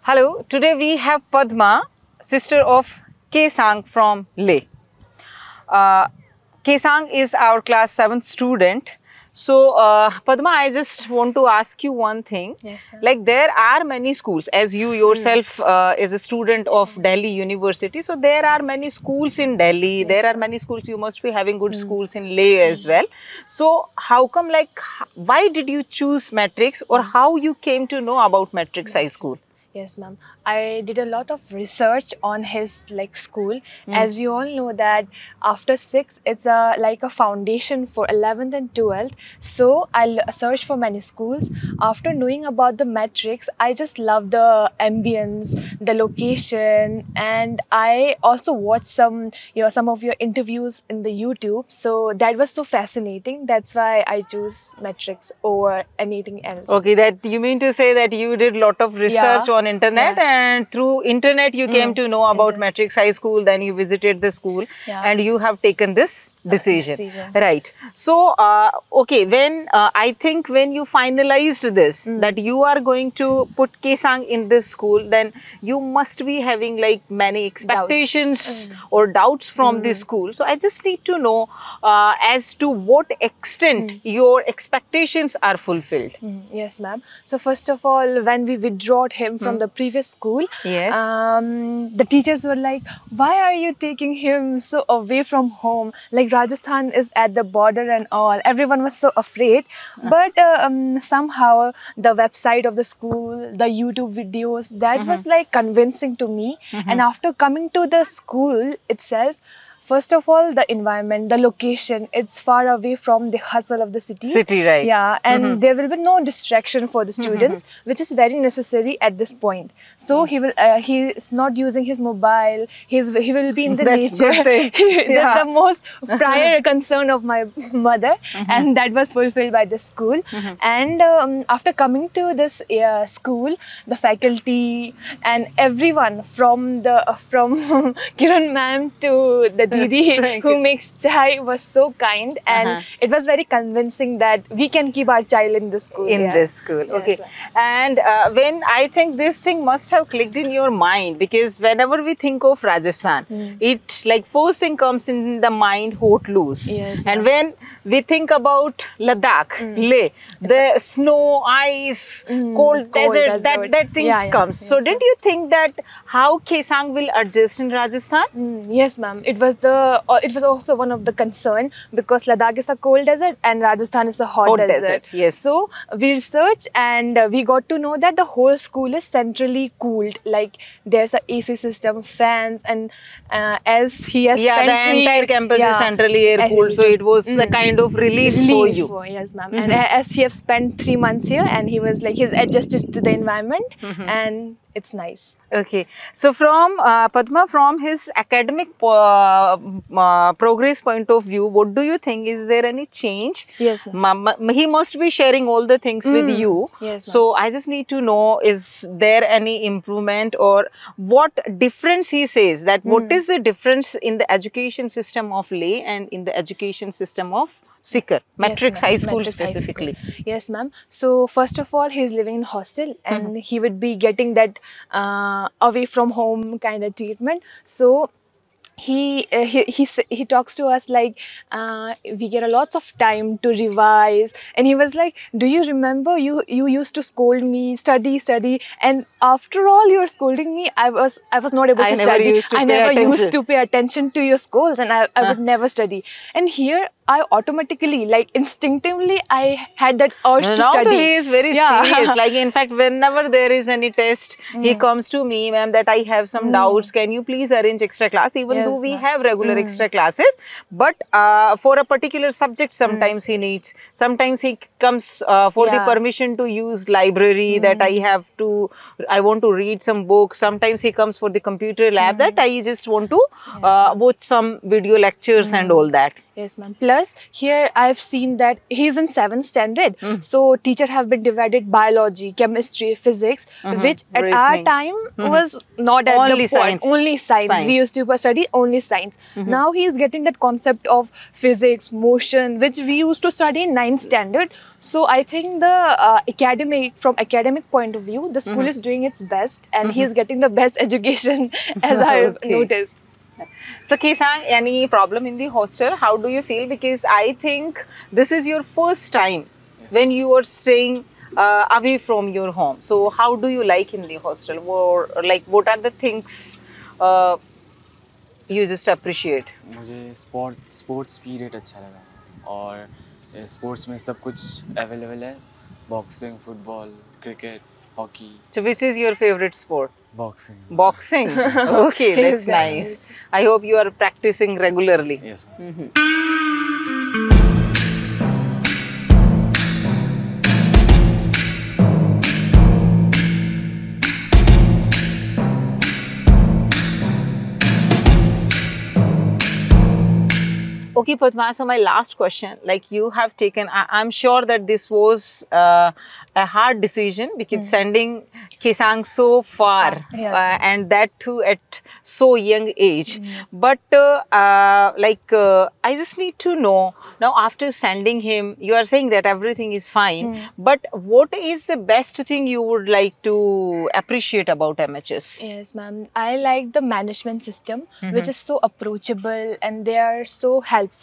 Hello, today we have Padma, sister of Kesang from Leh. Kesang is our class 7th student. So, Padma, I just want to ask you one thing. Yes, ma'am. Like there are many schools, as you yourself is a student of Delhi University. So, there are many schools in Delhi. Yes, There are ma'am. many schools. You must be having good schools in Leh as well. So, how come why did you choose Matrix or how you came to know about Matrix High School? Yes, ma'am. I did a lot of research on his school. As we all know that after 6, it's like a foundation for 11th and 12th. So I searched for many schools. After knowing about the Matrix, I just love the ambience, the location, and I also watched some of your interviews in the YouTube. So that was so fascinating. That's why I choose Matrix over anything else. Okay, that you mean to say that you did lot of research on internet and through internet you came to know about Matrix High School, then you visited the school and you have taken this decision. Right. So, okay, when I think when you finalized this, that you are going to put Kesang in this school, then you must be having like many expectations or doubts from this school. So, I just need to know as to what extent your expectations are fulfilled. Yes, ma'am. So first of all, when we withdrew him from the previous school, the teachers were like, why are you taking him so away from home? Like Rajasthan is at the border and all. Everyone was so afraid. But somehow the website of the school, the YouTube videos, that was like convincing to me. And after coming to the school itself, first of all, the environment, the location, it's far away from the hustle of the city. Right. Yeah, and there will be no distraction for the students, which is very necessary at this point. So he is not using his mobile, he will be in the nature. That's the most prior concern of my mother, and that was fulfilled by the school. And after coming to this school, the faculty and everyone from Kiran ma'am to the Didi who makes chai was so kind, and it was very convincing that we can keep our child in this school. This school, okay. And when I think this thing must have clicked in your mind, because whenever we think of Rajasthan, it like first thing comes in the mind, hot loose. And when we think about Ladakh, Leh, the snow, ice, cold desert, that thing comes. So didn't you think that how Kesang will adjust in Rajasthan? Yes, ma'am. It was also one of the concern, because Ladakh is a cold desert and Rajasthan is a hot desert. Yes. So we researched and we got to know that the whole school is centrally cooled. Like there's a AC system, fans, and as he has spent the entire campus is centrally air cooled. So it was a kind of relief for you. Yes, ma'am. And as he has spent 3 months here, and he was like, he's adjusted to the environment, and it's nice. Okay, so from Padma, from his academic progress point of view, what do you think? Is there any change? Yes, he must be sharing all the things with you. Yes, so I just need to know, is there any improvement or what difference he says? That what is the difference in the education system of Leh and in the education system of Sikar, Matrix High School specifically? Yes, ma'am. So first of all, he's living in hostel, and he would be getting that away from home kind of treatment. So he talks to us like we get a lots of time to revise, and he was like, do you remember you used to scold me, study, and after all you're scolding me, I was not able to study. I never used to pay attention to your scolds, and I would never study. And here I automatically, like instinctively, I had that urge to study. He is very serious. Like in fact, whenever there is any test, he comes to me, ma'am, that I have some doubts. Can you please arrange extra class? Even though we have regular extra classes, but for a particular subject, sometimes he needs. Sometimes he comes for the permission to use library, that I want to read some books. Sometimes he comes for the computer lab, that I just want to watch some video lectures and all that. Yes, ma'am. Plus, here I've seen that he's in 7th standard. So, teacher have been divided biology, chemistry, physics, which at our time was not at Only the point. science. Only science. We used to study only science. Now he is getting that concept of physics, motion, which we used to study in 9th standard. So, I think the from academic point of view, the school is doing its best, and he is getting the best education, as I've noticed. So Kesang, any problem in the hostel? How do you feel? Because I think this is your first time when you are staying away from your home. So how do you like in the hostel? Or like what are the things you just appreciate? मुझे sports period अच्छा लगा और sports में सब कुछ available है, boxing, football, cricket, hockey. So which is your favorite sport? Boxing. Boxing. Okay, that's nice. I hope you are practicing regularly. Yes, ma'am. Okay, Padma, so my last question, like you have taken, I'm sure that this was a hard decision because sending Kesang so far and that too at so young age. But I just need to know, now after sending him, you are saying that everything is fine, but what is the best thing you would like to appreciate about MHS? Yes, ma'am. I like the management system, which is so approachable and they are so helpful.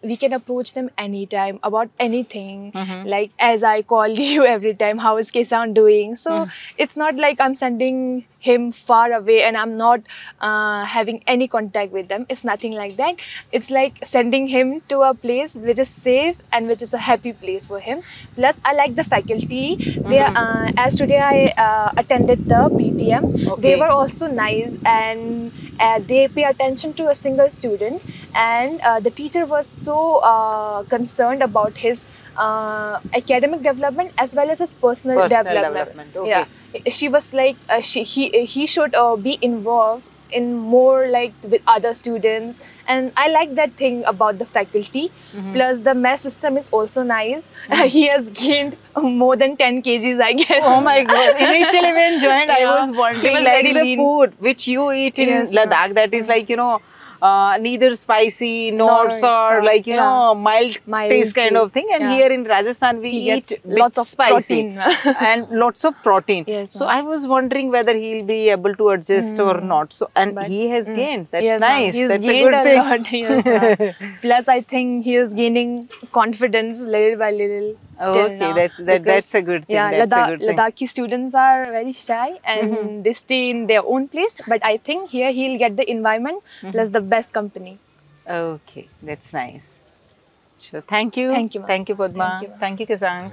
We can approach them anytime about anything. Like as I call you every time, how is Kesang doing? So it's not like I'm sending him far away and I'm not having any contact with them. It's nothing like that. It's like sending him to a place which is safe and which is a happy place for him. Plus, I like the faculty. They as today I attended the PTM. They were also nice and they pay attention to a single student, and the teacher was so concerned about his academic development as well as his personal development. Okay. Yeah, she was like he should be involved in more like with other students, and I like that thing about the faculty. Plus the mess system is also nice. He has gained more than 10 kgs, I guess. Oh my god. Initially when joined, I was wondering like the food which you eat in Ladakh, that is like, you know, neither spicy nor sour, like, you know, mild taste kind of thing. And here in Rajasthan, we eat lots of spicy and lots of protein. So I was wondering whether he'll be able to adjust or not. So, and he has gained. That's nice. He's That's gained a good thing. lot. Plus, I think he is gaining confidence little by little. Okay, that's a good thing. Yeah, that's a good thing. Ladakhi students are very shy and they stay in their own place. But I think here he'll get the environment plus the best company. Okay, that's nice. Sure. Thank you. Thank you, ma'am. Thank you, Padma. Thank you, ma'am. Thank you, Kesang.